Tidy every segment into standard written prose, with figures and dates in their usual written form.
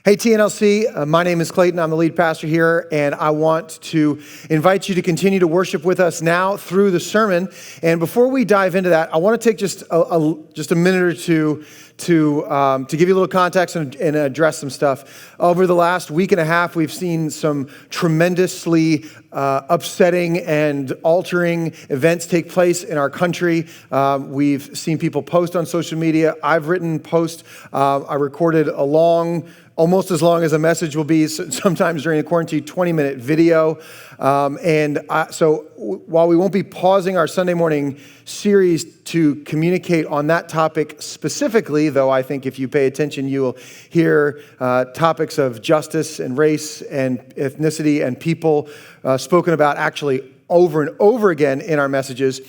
Hey TNLC, my name is Clayton. I'm the lead pastor here, and I want to invite you to continue to worship with us now through the sermon. And before we dive into that, I want to take just a minute or two to give you a little context and address some stuff. Over the last week and a half, we've seen some tremendously upsetting and altering events take place in our country. We've seen people post on social media. I've written posts. I recorded almost as long as a message will be sometimes during the quarantine, 20-minute video. So while we won't be pausing our Sunday morning series to communicate on that topic specifically, though I think if you pay attention, you will hear topics of justice and race and ethnicity and people spoken about actually over and over again in our messages.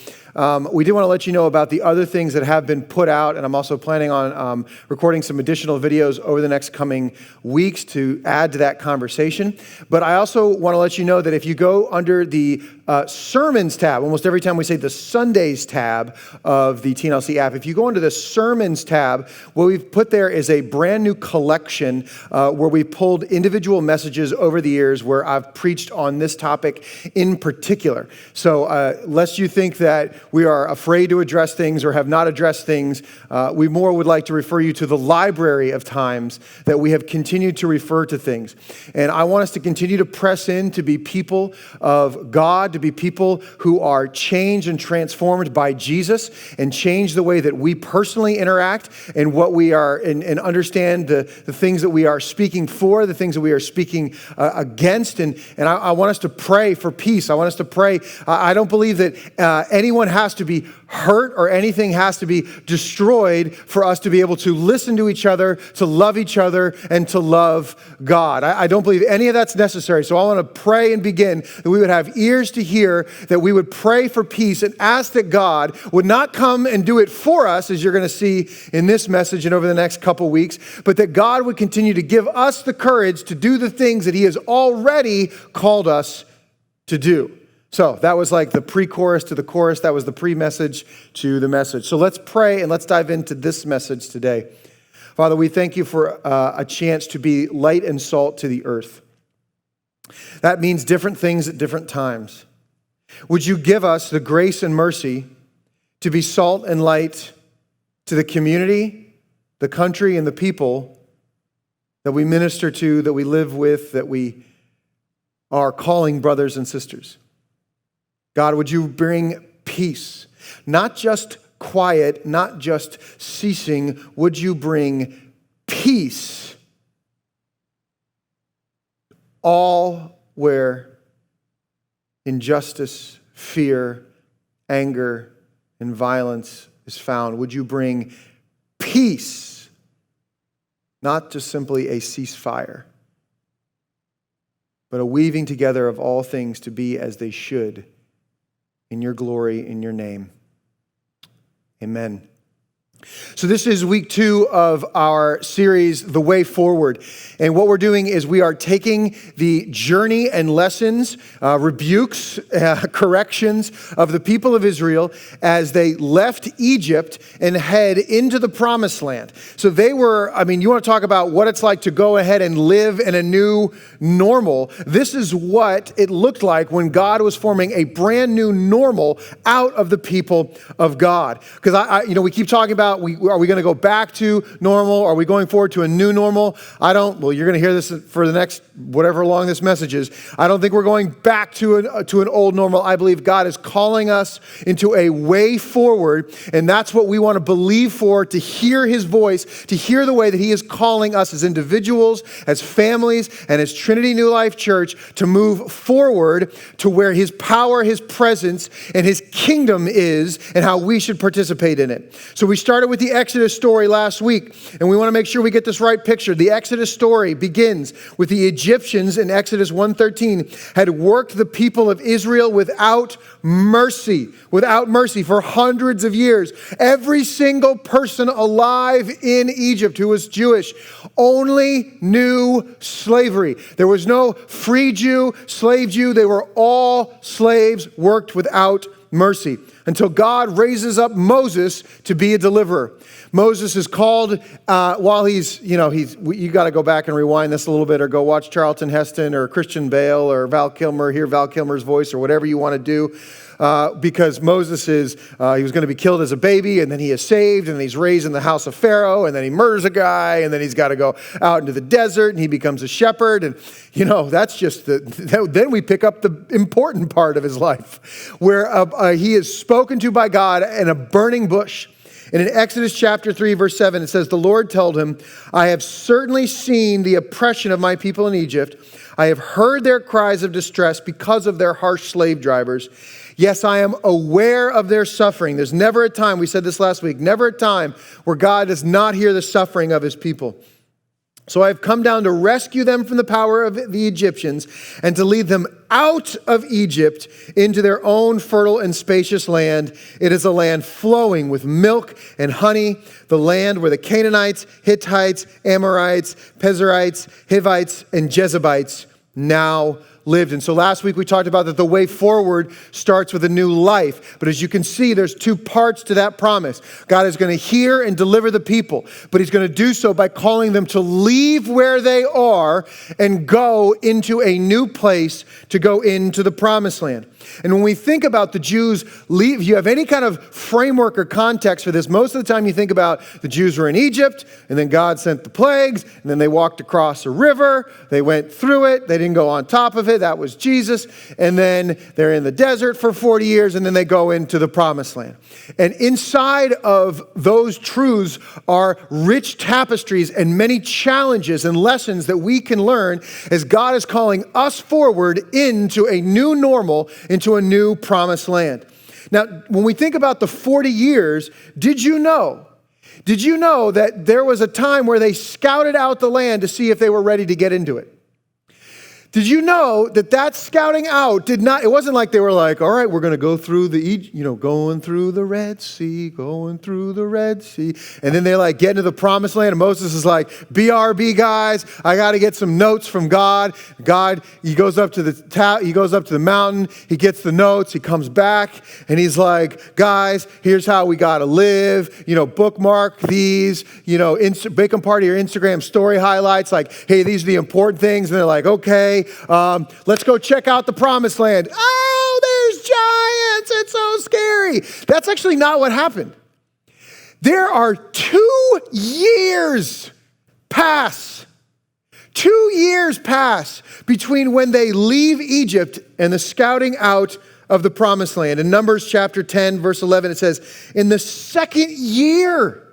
We do want to let you know about the other things that have been put out, and I'm also planning on recording some additional videos over the next coming weeks to add to that conversation. But I also want to let you know that if you go under the Sermons tab, almost every time we say the Sundays tab of the TNLC app, if you go into the Sermons tab, what we've put there is a brand new collection where we pulled individual messages over the years where I've preached on this topic in particular. So lest you think that we are afraid to address things or have not addressed things, we more would like to refer you to the library of times that we have continued to refer to things. And I want us to continue to press in to be people of God, to be people who are changed and transformed by Jesus and change the way that we personally interact and what we are, and understand the things that we are speaking for, the things that we are speaking against. And I want us to pray for peace. I want us to pray. I don't believe that anyone has to be hurt or anything has to be destroyed for us to be able to listen to each other, to love each other, and to love God. I don't believe any of that's necessary. So I want to pray and begin that we would have ears to hear, that we would pray for peace and ask that God would not come and do it for us, as you're going to see in this message and over the next couple weeks, but that God would continue to give us the courage to do the things that He has already called us to do. So that was like the pre-chorus to the chorus. That was the pre-message to the message. So let's pray and let's dive into this message today. Father, we thank you for a chance to be light and salt to the earth. That means different things at different times. Would you give us the grace and mercy to be salt and light to the community, the country, and the people that we minister to, that we live with, that we are calling brothers and sisters? God, would you bring peace, not just quiet, not just ceasing, would you bring peace all where injustice, fear, anger, and violence is found? Would you bring peace, not just simply a ceasefire, but a weaving together of all things to be as they should, in your glory, in your name. Amen. So this is week 2 of our series, The Way Forward. And what we're doing is we are taking the journey and lessons, rebukes, corrections of the people of Israel as they left Egypt and head into the promised land. So they were, you want to talk about what it's like to go ahead and live in a new normal. This is what it looked like when God was forming a brand new normal out of the people of God. Because we keep talking about, are we going to go back to normal? Are we going forward to a new normal? You're going to hear this for the next, whatever long this message is. I don't think we're going back to an old normal. I believe God is calling us into a way forward, and that's what we want to believe for, to hear His voice, to hear the way that He is calling us as individuals, as families, and as Trinity New Life Church to move forward to where His power, His presence, and His kingdom is, and how we should participate in it. So we started with the Exodus story last week, and we want to make sure we get this right picture. The Exodus story begins with the Egyptians in Exodus 1:13 had worked the people of Israel without mercy for hundreds of years. Every single person alive in Egypt who was Jewish only knew slavery. There was no free Jew, slave Jew. They were all slaves, worked without mercy. until God raises up Moses to be a deliverer. Moses is called while you got to go back and rewind this a little bit or go watch Charlton Heston or Christian Bale or Val Kilmer, hear Val Kilmer's voice or whatever you want to do. Because Moses he was going to be killed as a baby, and then he is saved, and then he's raised in the house of Pharaoh, and then he murders a guy, and then he's got to go out into the desert, and he becomes a shepherd, and that's just then we pick up the important part of his life, where he is spoken to by God in a burning bush. And in Exodus chapter 3, verse 7, it says, "The Lord told him, I have certainly seen the oppression of my people in Egypt. I have heard their cries of distress because of their harsh slave drivers. Yes, I am aware of their suffering." There's never a time, we said this last week, never a time where God does not hear the suffering of his people. "So I have come down to rescue them from the power of the Egyptians and to lead them out of Egypt into their own fertile and spacious land. It is a land flowing with milk and honey, the land where the Canaanites, Hittites, Amorites, Perizzites, Hivites, and Jebusites now lived." And so last week we talked about that the way forward starts with a new life. But as you can see, there's two parts to that promise. God is going to hear and deliver the people, but he's going to do so by calling them to leave where they are and go into a new place, to go into the promised land. And when we think about the Jews leave, you have any kind of framework or context for this, most of the time you think about the Jews were in Egypt, and then God sent the plagues, and then they walked across a river, they went through it, they didn't go on top of it, that was Jesus, and then they're in the desert for 40 years, and then they go into the promised land. And inside of those truths are rich tapestries and many challenges and lessons that we can learn as God is calling us forward into a new normal, into a new promised land. Now, when we think about the 40 years, did you know that there was a time where they scouted out the land to see if they were ready to get into it? Did you know that scouting out it wasn't like they were like, all right, we're going to go through going through the Red Sea, going through the Red Sea. And then they get into the promised land. And Moses is like, BRB guys, I got to get some notes from God. He goes up to the mountain. He gets the notes. He comes back and he's like, guys, here's how we got to live. Bookmark these, make them part of your Instagram story highlights. Like, hey, these are the important things. And they're like, okay. Let's go check out the promised land. Oh, there's giants. It's so scary. That's actually not what happened. There are 2 years pass. 2 years pass between when they leave Egypt and the scouting out of the promised land. In Numbers chapter 10, verse 11, it says, "In the second year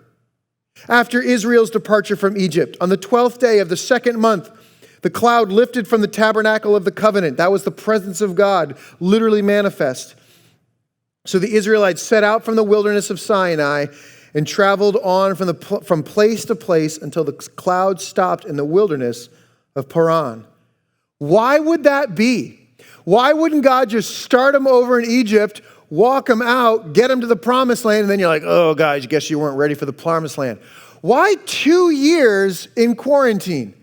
after Israel's departure from Egypt, on the 12th day of the second month, the cloud lifted from the tabernacle of the covenant." That was the presence of God, literally manifest. "So the Israelites set out from the wilderness of Sinai and traveled on from place to place until the cloud stopped in the wilderness of Paran." Why would that be? Why wouldn't God just start them over in Egypt, walk them out, get them to the promised land, and then you're like, oh, guys, I guess you weren't ready for the promised land? Why 2 years in quarantine?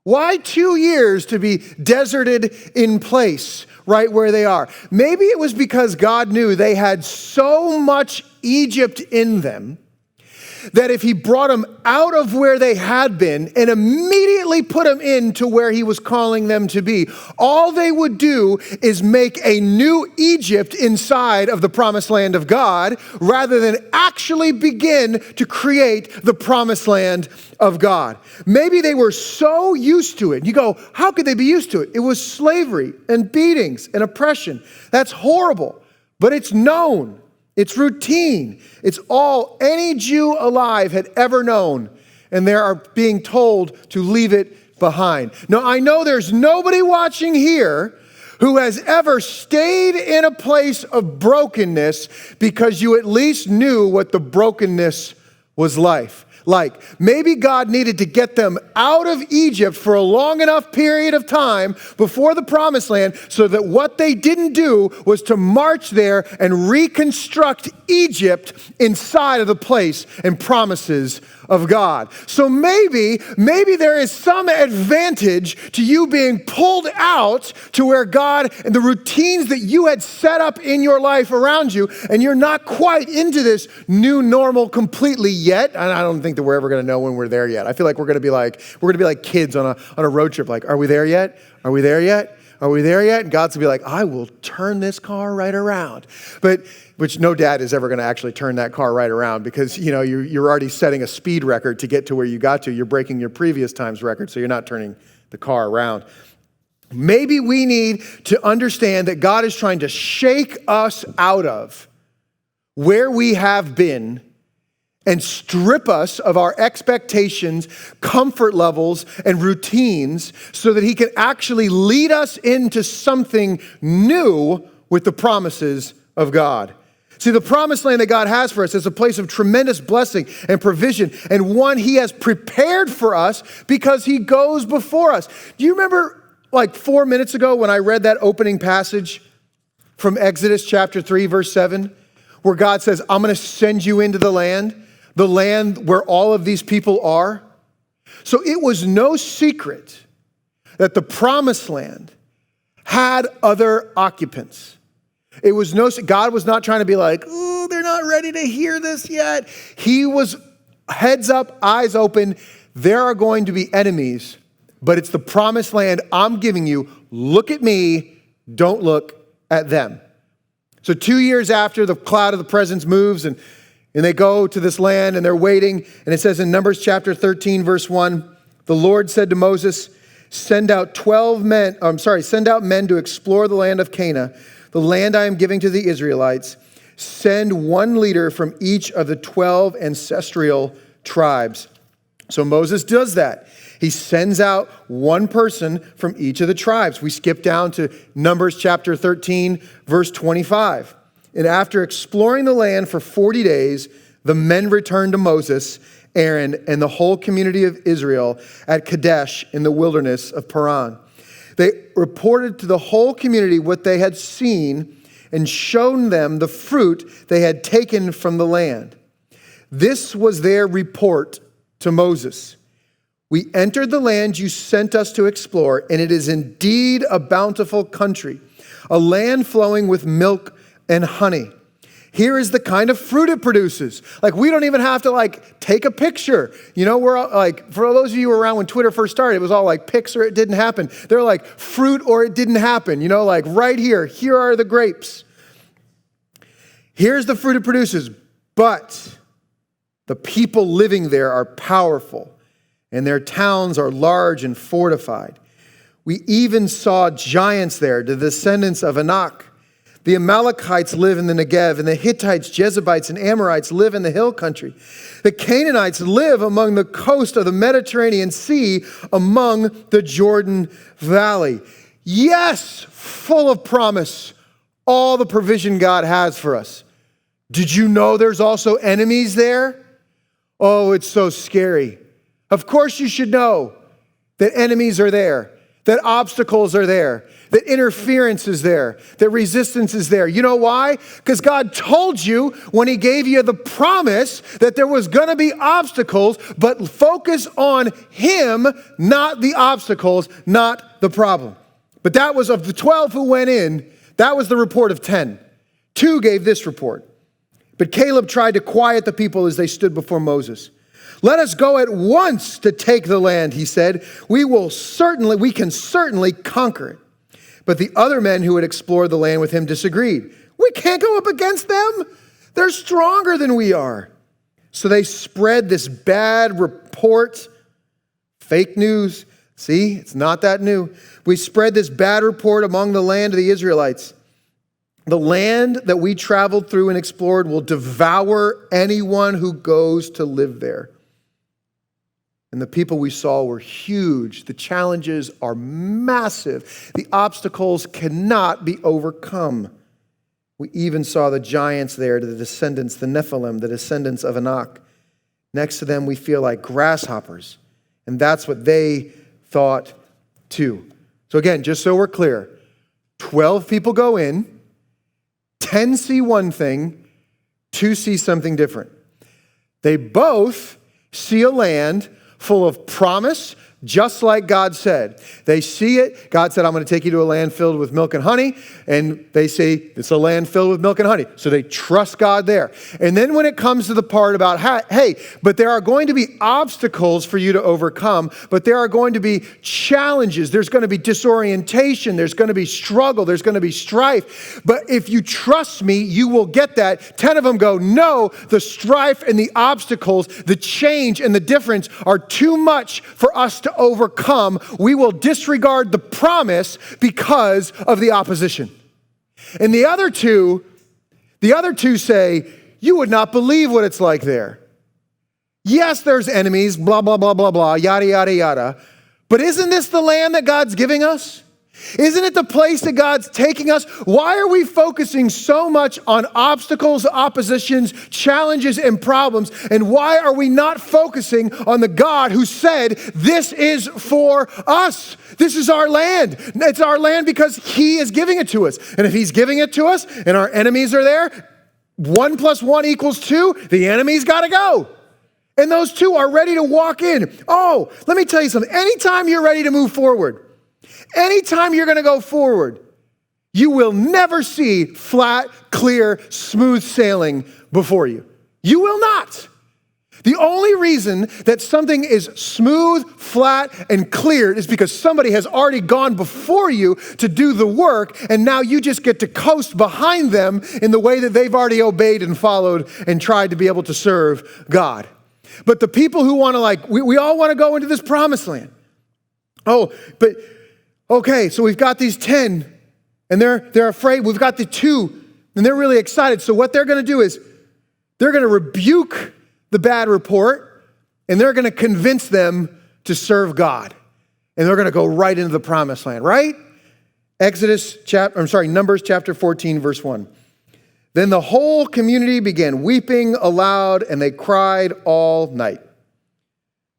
Why 2 years to be deserted in place right where they are? Maybe it was because God knew they had so much Egypt in them that if he brought them out of where they had been and immediately put them into where he was calling them to be, all they would do is make a new Egypt inside of the promised land of God rather than actually begin to create the promised land of God. Maybe they were so used to it. You go, how could they be used to it? It was slavery and beatings and oppression. That's horrible, but it's known. It's routine. It's all any Jew alive had ever known, and they are being told to leave it behind. Now, I know there's nobody watching here who has ever stayed in a place of brokenness because you at least knew what the brokenness was like. Maybe God needed to get them out of Egypt for a long enough period of time before the promised land so that what they didn't do was to march there and reconstruct Egypt inside of the place and promises of God. So maybe there is some advantage to you being pulled out to where God and the routines that you had set up in your life around you, and you're not quite into this new normal completely yet. And I don't think that we're ever going to know when we're there yet. I feel like we're going to be like kids on a road trip. Like, are we there yet? Are we there yet? Are we there yet? And God's gonna be like, I will turn this car right around. Which no dad is ever gonna actually turn that car right around, because you're already setting a speed record to get to where you got to. You're breaking your previous time's record, so you're not turning the car around. Maybe we need to understand that God is trying to shake us out of where we have been and strip us of our expectations, comfort levels, and routines so that he can actually lead us into something new with the promises of God. See, the promised land that God has for us is a place of tremendous blessing and provision, and one he has prepared for us because he goes before us. Do you remember like 4 minutes ago when I read that opening passage from Exodus chapter 3, verse 7, where God says, I'm going to send you into the land where all of these people are? So it was no secret that the promised land had other occupants. God was not trying to be like, oh, they're not ready to hear this yet. He was heads up, eyes open. There are going to be enemies, but it's the promised land I'm giving you. Look at me, don't look at them. So 2 years after the cloud of the presence moves and they go to this land and they're waiting. And it says in Numbers chapter 13, verse 1, the Lord said to Moses, send out men to explore the land of Canaan, the land I am giving to the Israelites. Send one leader from each of the 12 ancestral tribes. So Moses does that. He sends out one person from each of the tribes. We skip down to Numbers chapter 13, verse 25. And after exploring the land for 40 days, the men returned to Moses, Aaron, and the whole community of Israel at Kadesh in the wilderness of Paran. They reported to the whole community what they had seen and shown them the fruit they had taken from the land. This was their report to Moses. We entered the land you sent us to explore, and it is indeed a bountiful country, a land flowing with milk and honey. Here is the kind of fruit it produces. Like, we don't even have to take a picture. We're for those of you who were around when Twitter first started, it was all like pics or it didn't happen. They're like fruit or it didn't happen. Right here are the grapes. Here's the fruit it produces. But the people living there are powerful, and their towns are large and fortified. We even saw giants there, the descendants of Anak. The Amalekites live in the Negev, and the Hittites, Jebusites, and Amorites live in the hill country. The Canaanites live among the coast of the Mediterranean Sea, among the Jordan Valley. Yes, full of promise, all the provision God has for us. Did you know there's also enemies there? Oh, it's so scary. Of course you should know that enemies are there, that obstacles are there, that interference is there, that resistance is there. You know why? Because God told you when he gave you the promise that there was going to be obstacles, but focus on him, not the obstacles, not the problem. But that was of the 12 who went in, that was the report of 10. 2 gave this report. But Caleb tried to quiet the people as they stood before Moses. Let us go at once to take the land, he said. We can certainly conquer it. But the other men who had explored the land with him disagreed. We can't go up against them. They're stronger than we are. So they spread this bad report. Fake news. See, it's not that new. We spread this bad report among the land of the Israelites. The land that we traveled through and explored will devour anyone who goes to live there. And the people we saw were huge. The challenges are massive. The obstacles cannot be overcome. We even saw the giants there, the descendants, the Nephilim, the descendants of Anak. Next to them, we feel like grasshoppers. And that's what they thought too. So again, just so we're clear, 12 people go in, 10 see one thing, 2 see something different. They both see a land full of promise, just like God said. They see it. God said, I'm going to take you to a land filled with milk and honey. And they say, it's a land filled with milk and honey. So they trust God there. And then when it comes to the part about, hey, but there are going to be obstacles for you to overcome, but there are going to be challenges. There's going to be disorientation. There's going to be struggle. There's going to be strife. But if you trust me, you will get that. 10 of them go, no, the strife and the obstacles, the change and the difference are too much for us to overcome. We will disregard the promise because of the opposition. And the other two say, you would not believe what it's like there. Yes, there's enemies, blah, blah, blah, blah, blah, yada, yada, yada. But isn't this the land that God's giving us? Isn't it the place that God's taking us? Why are we focusing so much on obstacles, oppositions, challenges, and problems? And why are we not focusing on the God who said, this is for us? This is our land. It's our land because he is giving it to us. And if he's giving it to us and our enemies are there, 1 + 1 = 2, the enemy's got to go. And those two are ready to walk in. Oh, let me tell you something. Anytime you're ready to move forward, anytime you're going to go forward, you will never see flat, clear, smooth sailing before you. You will not. The only reason that something is smooth, flat, and clear is because somebody has already gone before you to do the work, and now you just get to coast behind them in the way that they've already obeyed and followed and tried to be able to serve God. But the people who want to we all want to go into this promised land. Oh, but okay, so we've got these 10, and they're afraid. We've got the 2, and they're really excited. So what they're going to do is they're going to rebuke the bad report, and they're going to convince them to serve God. And they're going to go right into the promised land, right? Numbers chapter 14, verse 1. Then the whole community began weeping aloud, and they cried all night.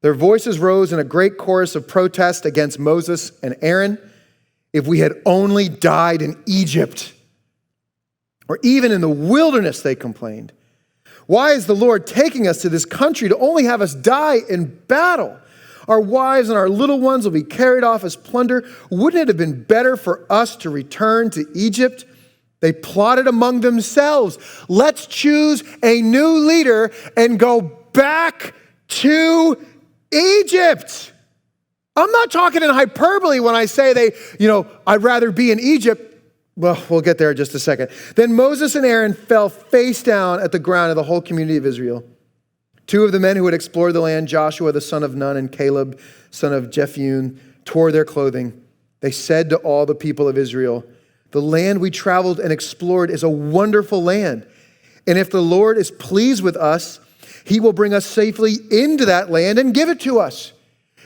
Their voices rose in a great chorus of protest against Moses and Aaron. If we had only died in Egypt, or even in the wilderness, they complained. Why is the Lord taking us to this country to only have us die in battle? Our wives and our little ones will be carried off as plunder. Wouldn't it have been better for us to return to Egypt? They plotted among themselves. Let's choose a new leader and go back to Egypt. I'm not talking in hyperbole when I say I'd rather be in Egypt. Well, we'll get there in just a second. Then Moses and Aaron fell face down at the ground of the whole community of Israel. 2 of the men who had explored the land, Joshua the son of Nun and Caleb son of Jephunneh, tore their clothing. They said to all the people of Israel, the land we traveled and explored is a wonderful land. And if the Lord is pleased with us, he will bring us safely into that land and give it to us.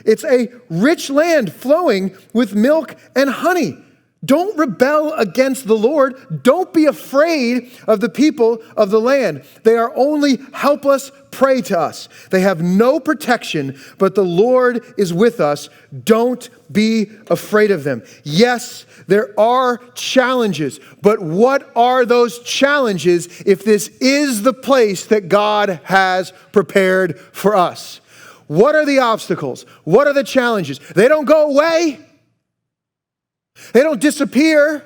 It's a rich land flowing with milk and honey. Don't rebel against the Lord. Don't be afraid of the people of the land. They are only helpless prey to us. They have no protection, but the Lord is with us. Don't be afraid of them. Yes, there are challenges, but what are those challenges if this is the place that God has prepared for us? What are the obstacles? What are the challenges? They don't go away. They don't disappear.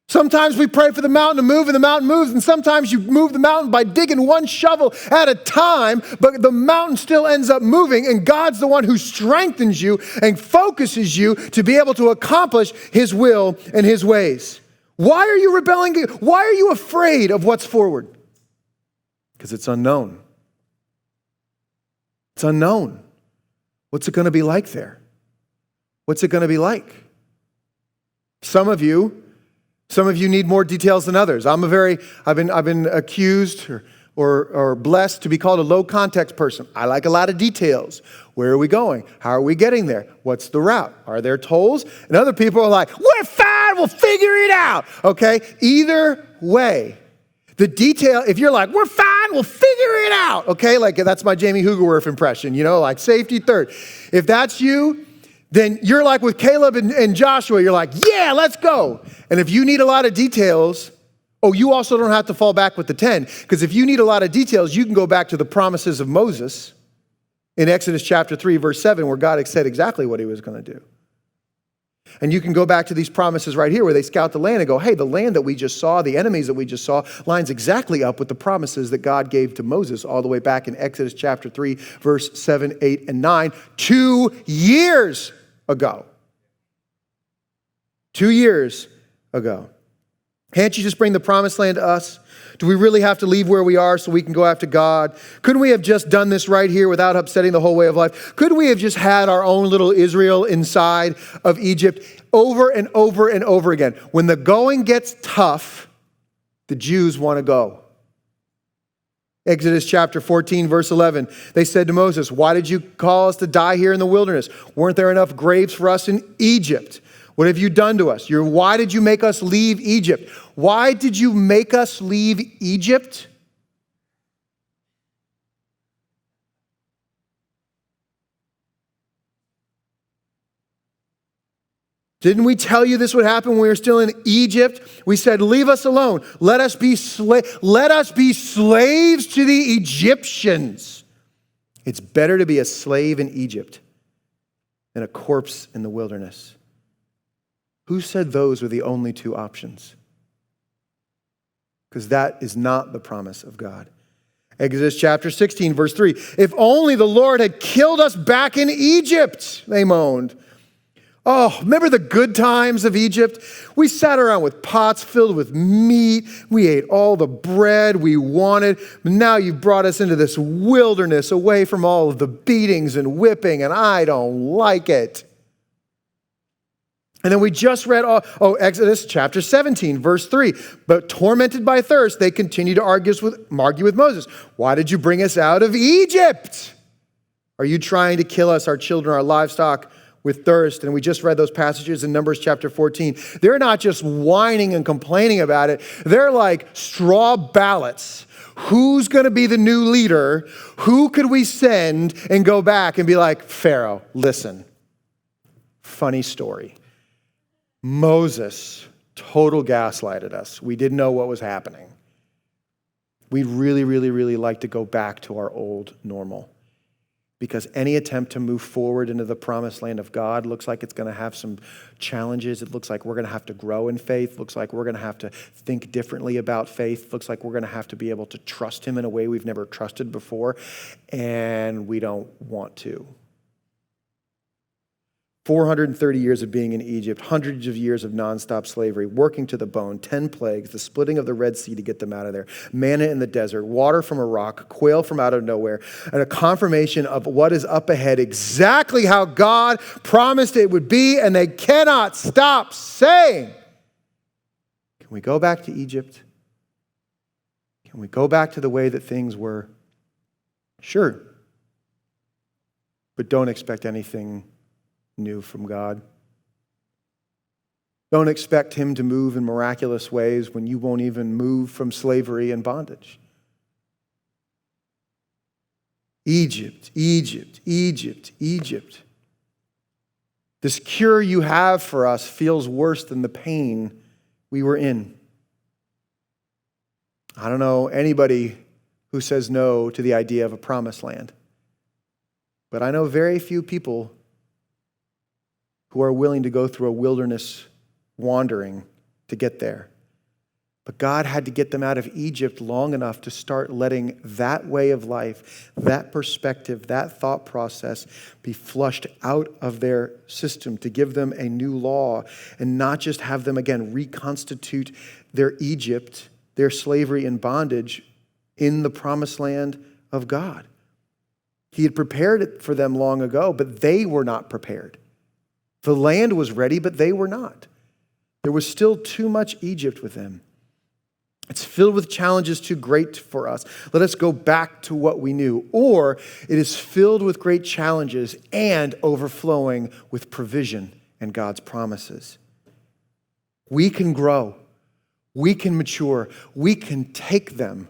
Sometimes we pray for the mountain to move and the mountain moves, and sometimes you move the mountain by digging one shovel at a time, but the mountain still ends up moving, and God's the one who strengthens you and focuses you to be able to accomplish his will and his ways. Why are you rebelling? Why are you afraid of what's forward? Because it's unknown. It's unknown. What's it going to be like there? What's it going to be like? Some of you need more details than others. I've been accused or blessed to be called a low context person. I like a lot of details. Where are we going? How are we getting there? What's the route? Are there tolls? And other people are like, we're fine, we'll figure it out. Okay? Either way, the detail, if you're like, we're fine, we'll figure it out. Okay? Like that's my Jamie Hugerwerf impression, like safety third. If that's you, then you're like with Caleb and Joshua, you're like, yeah, let's go. And if you need a lot of details, Oh, you also don't have to fall back with the 10, because if you need a lot of details, you can go back to the promises of Moses in Exodus chapter 3, verse 7, where God said exactly what he was going to do. And you can go back to these promises right here where they scout the land and go, hey, the land that we just saw, the enemies that we just saw, lines exactly up with the promises that God gave to Moses all the way back in Exodus chapter 3, verse 7, 8, and 9, 2 years ago. 2 years ago. Can't you just bring the promised land to us? Do we really have to leave where we are so we can go after God? Couldn't we have just done this right here without upsetting the whole way of life? Couldn't we have just had our own little Israel inside of Egypt over and over and over again? When the going gets tough, the Jews want to go. Exodus chapter 14, verse 11, they said to Moses, why did you call us to die here in the wilderness? Weren't there enough graves for us in Egypt? What have you done to us? Why did you make us leave Egypt? Why did you make us leave Egypt? Didn't we tell you this would happen when we were still in Egypt? We said, leave us alone. Let us be slaves to the Egyptians. It's better to be a slave in Egypt than a corpse in the wilderness. Who said those were the only two options? Because that is not the promise of God. Exodus chapter 16, verse 3. If only the Lord had killed us back in Egypt, they moaned. Oh, remember the good times of Egypt? We sat around with pots filled with meat. We ate all the bread we wanted. But now you've brought us into this wilderness away from all of the beatings and whipping, and I don't like it. And then we just read, Exodus chapter 17, verse 3. But tormented by thirst, they continue to argue with Moses. Why did you bring us out of Egypt? Are you trying to kill us, our children, our livestock, with thirst? And we just read those passages in Numbers chapter 14. They're not just whining and complaining about it. They're like straw ballots. Who's going to be the new leader? Who could we send and go back and be like, Pharaoh, listen, funny story. Moses total gaslighted us. We didn't know what was happening. We'd really, really, really like to go back to our old normal, because any attempt to move forward into the promised land of God looks like it's going to have some challenges. It looks like we're going to have to grow in faith. Looks like we're going to have to think differently about faith. Looks like we're going to have to be able to trust him in a way we've never trusted before, and we don't want to. 430 years of being in Egypt, hundreds of years of nonstop slavery, working to the bone, 10 plagues, the splitting of the Red Sea to get them out of there, manna in the desert, water from a rock, quail from out of nowhere, and a confirmation of what is up ahead, exactly how God promised it would be, and they cannot stop saying, can we go back to Egypt? Can we go back to the way that things were? Sure. But don't expect anything new from God. Don't expect him to move in miraculous ways when you won't even move from slavery and bondage. Egypt, Egypt, Egypt, Egypt. This cure you have for us feels worse than the pain we were in. I don't know anybody who says no to the idea of a promised land, but I know very few people who are willing to go through a wilderness wandering to get there. But God had to get them out of Egypt long enough to start letting that way of life, that perspective, that thought process be flushed out of their system, to give them a new law and not just have them again reconstitute their Egypt, their slavery and bondage in the promised land of God. He had prepared it for them long ago, but they were not prepared. The land was ready, but they were not. There was still too much Egypt with them. It's filled with challenges too great for us. Let us go back to what we knew. Or it is filled with great challenges and overflowing with provision and God's promises. We can grow. We can mature. We can take them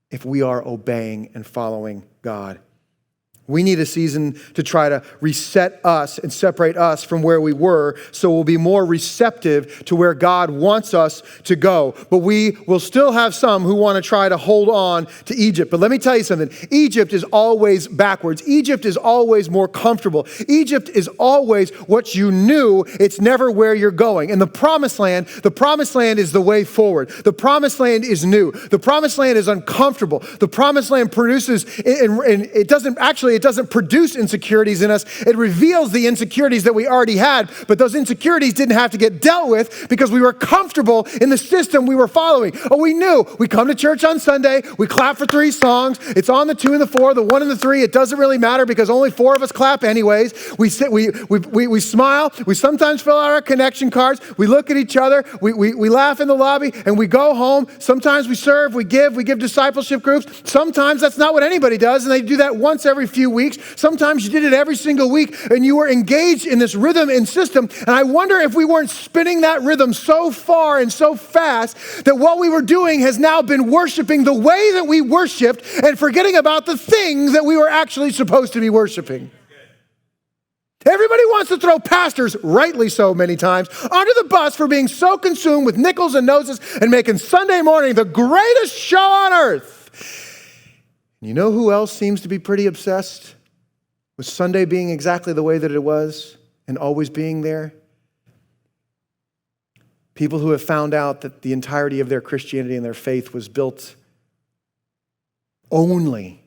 if we are obeying and following God. We need a season to try to reset us and separate us from where we were so we'll be more receptive to where God wants us to go. But we will still have some who want to try to hold on to Egypt. But let me tell you something. Egypt is always backwards. Egypt is always more comfortable. Egypt is always what you knew. It's never where you're going. And the promised land is the way forward. The promised land is new. The promised land is uncomfortable. The promised land produces, and it doesn't produce insecurities in us. It reveals the insecurities that we already had, but those insecurities didn't have to get dealt with because we were comfortable in the system we were following. Oh, we knew. We come to church on Sunday, we clap for 3 songs. It's on the 2 and the 4, the 1 and the 3. It doesn't really matter because only 4 of us clap anyways. We sit, we smile. We sometimes fill out our connection cards. We look at each other. We laugh in the lobby and we go home. Sometimes we serve, we give discipleship groups. Sometimes that's not what anybody does, and they do that once every few weeks. Sometimes you did it every single week and you were engaged in this rhythm and system. And I wonder if we weren't spinning that rhythm so far and so fast that what we were doing has now been worshiping the way that we worshiped and forgetting about the things that we were actually supposed to be worshiping. Everybody wants to throw pastors, rightly so many times, under the bus for being so consumed with nickels and noses and making Sunday morning the greatest show on earth. You know who else seems to be pretty obsessed with Sunday being exactly the way that it was and always being there? People who have found out that the entirety of their Christianity and their faith was built only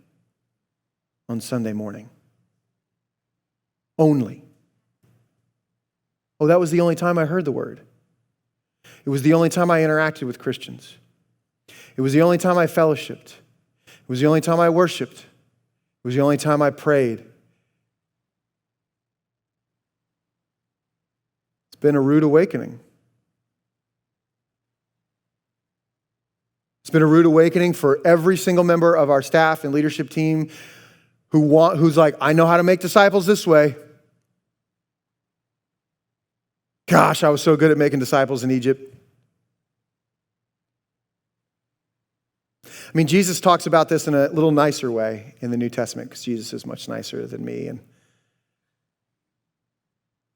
on Sunday morning. Only. Oh, that was the only time I heard the word. It was the only time I interacted with Christians. It was the only time I fellowshipped. It was the only time I worshiped. It was the only time I prayed. It's been a rude awakening. It's been a rude awakening for every single member of our staff and leadership team who's like, I know how to make disciples this way. Gosh, I was so good at making disciples in Egypt. I mean, Jesus talks about this in a little nicer way in the New Testament because Jesus is much nicer than me. And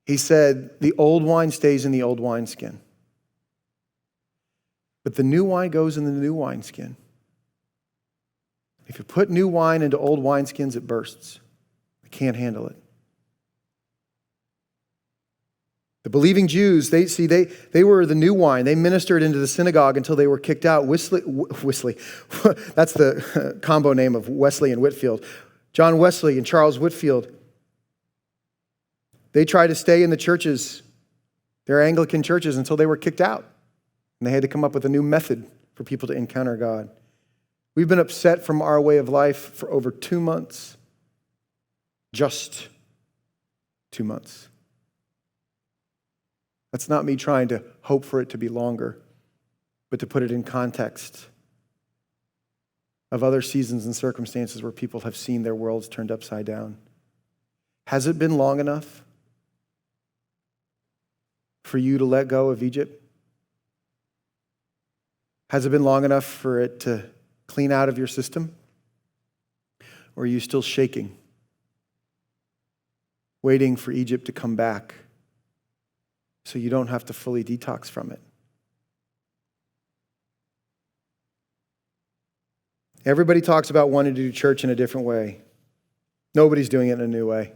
he said, the old wine stays in the old wineskin, but the new wine goes in the new wineskin. If you put new wine into old wineskins, it bursts. It can't handle it. The believing Jews, they were the new wine. They ministered into the synagogue until they were kicked out. Wesley, that's the combo name of Wesley and Whitefield. John Wesley and Charles Whitefield. They tried to stay in the churches, their Anglican churches, until they were kicked out. And they had to come up with a new method for people to encounter God. We've been upset from our way of life for over 2 months. Just 2 months. That's not me trying to hope for it to be longer, but to put it in context of other seasons and circumstances where people have seen their worlds turned upside down. Has it been long enough for you to let go of Egypt? Has it been long enough for it to clean out of your system? Or are you still shaking, waiting for Egypt to come back so you don't have to fully detox from it? Everybody talks about wanting to do church in a different way. Nobody's doing it in a new way.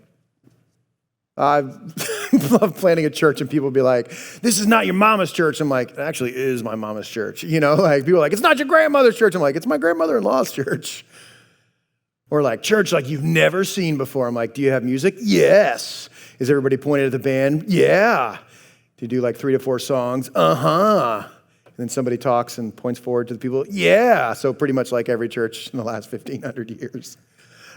I love planning a church and people be like, this is not your mama's church. I'm like, it actually is my mama's church. You know, like people are like, it's not your grandmother's church. I'm like, it's my grandmother-in-law's church. Or like church like you've never seen before. I'm like, do you have music? Yes. Is everybody pointed at the band? Yeah. Do you do like 3 to 4 songs? Uh-huh. And then somebody talks and points forward to the people. Yeah. So pretty much like every church in the last 1,500 years.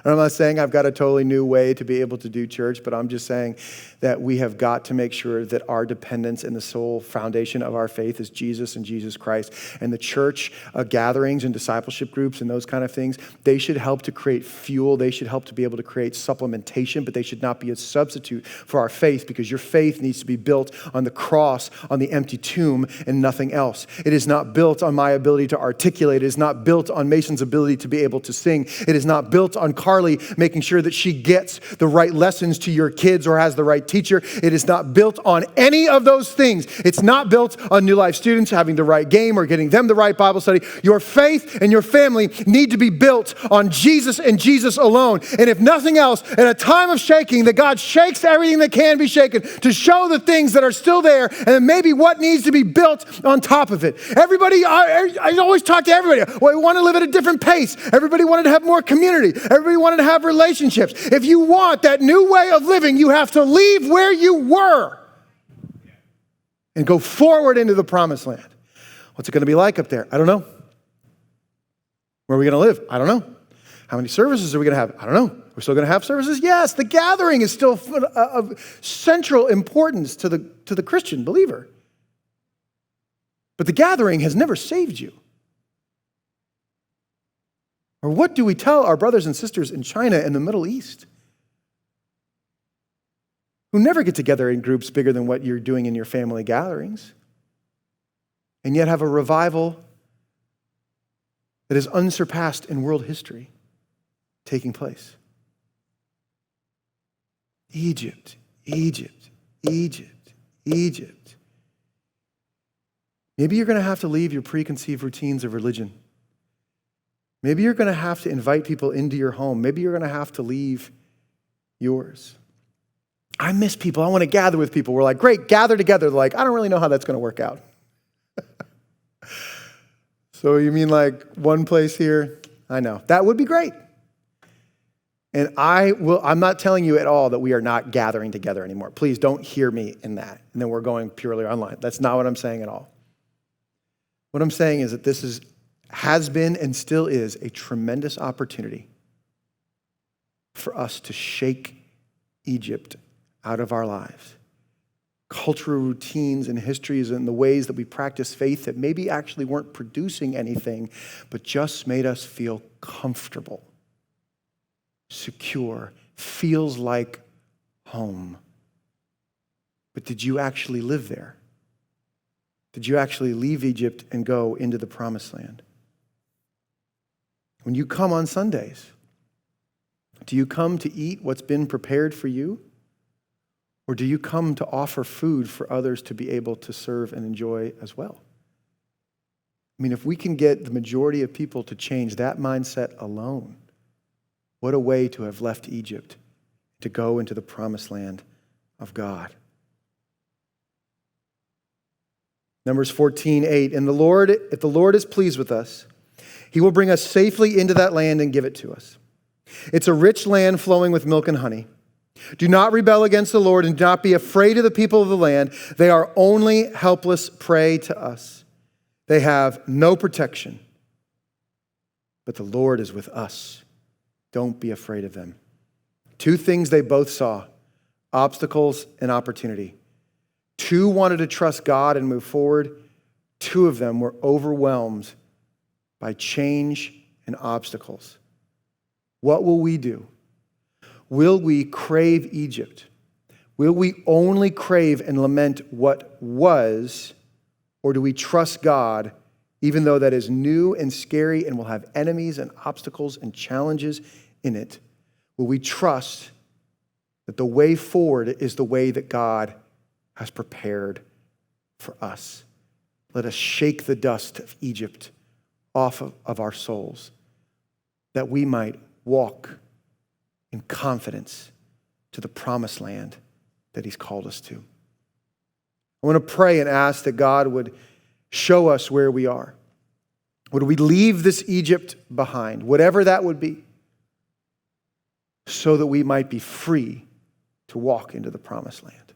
And I'm not saying I've got a totally new way to be able to do church, but I'm just saying that we have got to make sure that our dependence and the sole foundation of our faith is Jesus and Jesus Christ. And the church gatherings and discipleship groups and those kind of things, they should help to create fuel. They should help to be able to create supplementation, but they should not be a substitute for our faith, because your faith needs to be built on the cross, on the empty tomb, and nothing else. It is not built on my ability to articulate. It is not built on Mason's ability to be able to sing. It is not built on Carly making sure that she gets the right lessons to your kids or has the right teacher. It is not built on any of those things. It's not built on New Life students having the right game or getting them the right Bible study. Your faith and your family need to be built on Jesus and Jesus alone. And if nothing else, in a time of shaking, that God shakes everything that can be shaken to show the things that are still there and maybe what needs to be built on top of it. Everybody, I always talk to everybody. Well, we want to live at a different pace. Everybody wanted to have more community. Everybody wanted to have relationships. If you want that new way of living, you have to leave where you were and go forward into the promised land. What's it going to be like up there? I don't know. Where are we going to live? I don't know. How many services are we going to have? I don't know. We're still going to have services? Yes, the gathering is still of central importance to the Christian believer. But the gathering has never saved you. Or what do we tell our brothers and sisters in China and the Middle East who never get together in groups bigger than what you're doing in your family gatherings and yet have a revival that is unsurpassed in world history taking place? Egypt, Egypt, Egypt, Egypt. Maybe you're going to have to leave your preconceived routines of religion. Maybe you're going to have to invite people into your home. Maybe you're going to have to leave yours. I miss people. I want to gather with people. We're like, great, gather together. They're like, I don't really know how that's going to work out. So you mean like one place here? I know. That would be great. And I'm not telling you at all that we are not gathering together anymore. Please don't hear me in that. And then we're going purely online. That's not what I'm saying at all. What I'm saying is that this has been and still is a tremendous opportunity for us to shake Egypt out of our lives. Cultural routines and histories and the ways that we practice faith that maybe actually weren't producing anything, but just made us feel comfortable, secure, feels like home. But did you actually live there? Did you actually leave Egypt and go into the promised land? When you come on Sundays, do you come to eat what's been prepared for you? Or do you come to offer food for others to be able to serve and enjoy as well? I mean, if we can get the majority of people to change that mindset alone, what a way to have left Egypt to go into the promised land of God. Numbers 14:8, and if the Lord is pleased with us, he will bring us safely into that land and give it to us. It's a rich land flowing with milk and honey. Do not rebel against the Lord and do not be afraid of the people of the land. They are only helpless prey to us. They have no protection. But the Lord is with us. Don't be afraid of them. Two things they both saw: obstacles and opportunity. Two wanted to trust God and move forward. Two of them were overwhelmed by change and obstacles. What will we do? Will we crave Egypt? Will we only crave and lament what was, or do we trust God even though that is new and scary and will have enemies and obstacles and challenges in it? Will we trust that the way forward is the way that God has prepared for us? Let us shake the dust of Egypt off of our souls, that we might walk in confidence to the promised land that he's called us to. I want to pray and ask that God would show us where we are. Would we leave this Egypt behind, whatever that would be, so that we might be free to walk into the promised land?